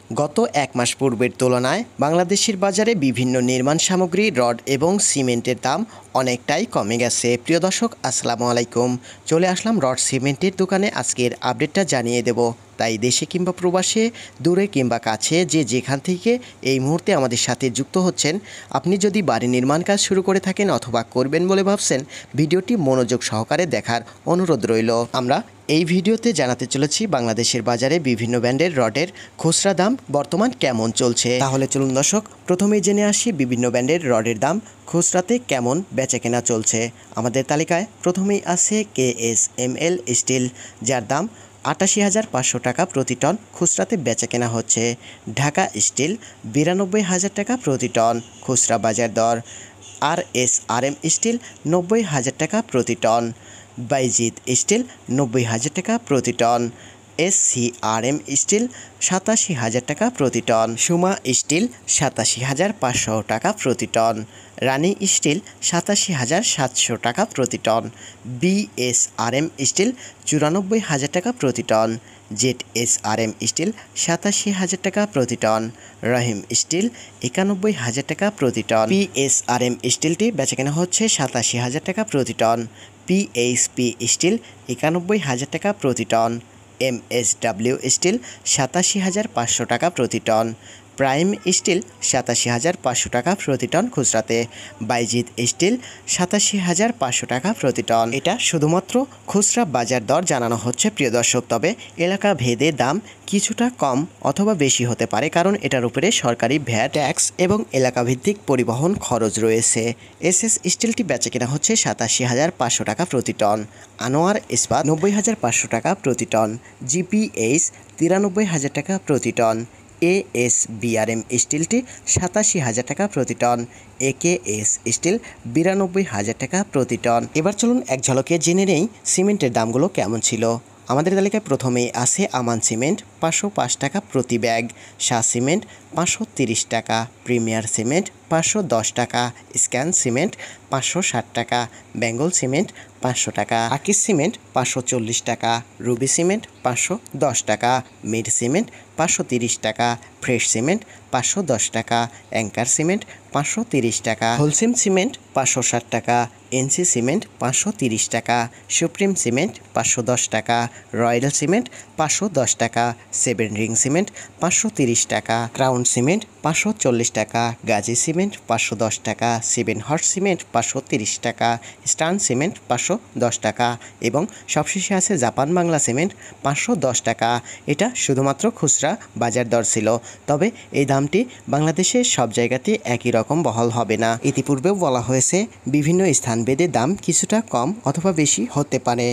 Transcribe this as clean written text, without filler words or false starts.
গত এক মাস পূর্বের তুলনায় বাংলাদেশের বাজারে বিভিন্ন নির্মাণ সামগ্রী, রড এবং সিমেন্টের দাম অনেকটাই কমে গেছে। প্রিয় দর্শক, আসসালামু আলাইকুম। চলে আসলাম রড সিমেন্টের দোকানে। আজকের আপডেটটা জানিয়ে দেব। তাই দেশে কিংবা প্রবাসে, দূরে কিংবা কাছে, যে যেখান থেকে এই মুহূর্তে আমাদের সাথে যুক্ত হচ্ছেন, আপনি যদি বাড়ি নির্মাণ কাজ শুরু করে থাকেন অথবা করবেন বলে ভাবছেন, ভিডিওটি মনোযোগ সহকারে দেখার অনুরোধ রইল। আমরা এই ভিডিওতে জানাতে চলেছি বাংলাদেশের বাজারে বিভিন্ন ব্র্যান্ডের রডের খুচরা দাম বর্তমান কেমন চলছে। তাহলে চলুন দর্শক, প্রথমেই জেনে আসি বিভিন্ন ব্র্যান্ডের রডের দাম খুচরাতে কেমন বেচাকেনা চলছে। আমাদের তালিকায় প্রথমেই আছে KSML স্টিল, যার দাম 88,500 টাকা প্রতি টন খুচরাতে বেচাকেনা হচ্ছে। ঢাকা স্টিল 92,000 টাকা প্রতি টন খুচরা বাজার দর। RSRM স্টিল 90,000 টাকা প্রতি টন। বাইজিৎ স্টিল 90,000 টাকা প্রতি টন। SCRM স্টিল 87,000 টাকা প্রতি টন। সুমা স্টিল 87,500 টাকা প্রতি টন। রানী স্টিল 87,700 টাকা প্রতি টন। BSRM স্টিল 94,000 টাকা প্রতি টন। ZSRM স্টিল 87,000 টাকা প্রতি টন। রহিম স্টিল 91,000 টাকা প্রতি টন। PSRM স্টিলটি বেচাকেনা হচ্ছে 87,000 টাকা প্রতি টন। PHP স্টিল 91,000 টাকা প্রতি টন। MSW স্টিল 87,500 টাকা প্রতি টন। প্রাইম স্টিল 87,500 টাকা প্রতি টন খুচরাতে। বাইজিৎ স্টিল 87,500 টাকা প্রতি টন। এটা শুধুমাত্র খুচরা বাজার দর জানানো হচ্ছে প্রিয় দর্শক, তবে এলাকা ভেদে দাম কিছুটা কম অথবা বেশি হতে পারে, কারণ এটার উপরে সরকারি ভ্যাট, ট্যাক্স এবং এলাকাভিত্তিক পরিবহন খরচ রয়েছে। SS স্টিলটি বেচাকেনা হচ্ছে 87,500 টাকা প্রতি টন। আনোয়ার ইস্পাত 90,500 টাকা প্রতি টন। GPH 93,000 টাকা প্রতি টন। ASBRM স্টিলটি 87,000 টাকা প্রতি টন। AKS স্টিল 92,000 টাকা প্রতি টন। এবার চলুন এক ঝলকে জেনে নেই সিমেন্টের দামগুলো কেমন ছিল। আমাদের তালিকায় প্রথমেই আছে আমান সিমেন্ট 505 টাকা প্রতি ব্যাগ। শাহ সিমেন্ট 530 টাকা। প্রিমিয়ার সিমেন্ট 510 টাকা। স্ক্যান সিমেন্ট 560 টাকা। বেঙ্গল সিমেন্ট 500 টাকা। আকিস সিমেন্ট 540 টাকা। রুবি সিমেন্ট 510 টাকা। মিড সিমেন্ট 530 টাকা। ফ্রেশ সিমেন্ট 510 টাকা। অ্যাঙ্কার সিমেন্ট 530 টাকা। হোলসেম সিমেন্ট 560 টাকা। NC সিমেন্ট 530 টাকা। সুপ্রিম সিমেন্ট 510 টাকা। রয়্যাল সিমেন্ট 510 টাকা। সেভেন রিং সিমেন্ট 530 টাকা। ক্রাউন সিমেন্ট 540 টাকা। গাজী সিমেন্ট 510 টাকা। সেভেন হর্স সিমেন্ট 530 টাকা। স্টার্ন সিমেন্ট 510 টাকা এবং সবশেষে আছে জাপান বাংলা সিমেন্ট 510 টাকা। এটা শুধুমাত্র খুচরা বাজার দর ছিল, তবে এই দামটি বাংলাদেশের সব জায়গাতে একই রকম বহাল হবে না। ইতিপূর্বেও বলা হয়েছে বিভিন্ন স্থানভেদে দাম কিছুটা কম অথবা বেশি হতে পারে।